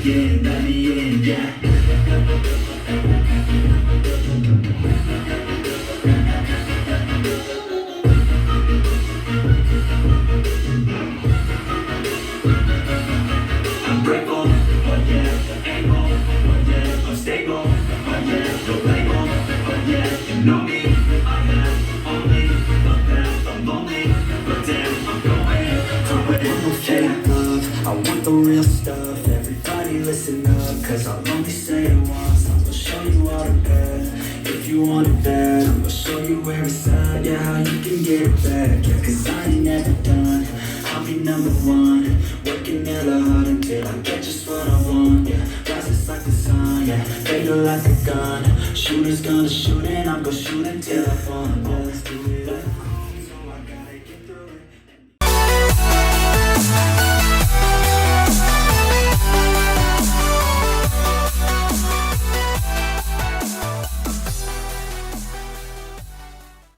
let me in, yeah. I'm grateful, oh yeah, able, oh yeah, I'm stable, oh yeah, no label, oh yeah, you know me, I have only the path, I'm lonely, but damn, I'm going to it. No fake love, I want the real stuff, everybody listen up, cause I'll only say it once, I'm gonna show you all the bad, if you want it bad, I'm gonna show you where it's at, yeah, how you can get it back, yeah, cause I ain't never done, I'll be number one, working hella hard until I get just what I want, yeah, rises like the sun, yeah, fatal like the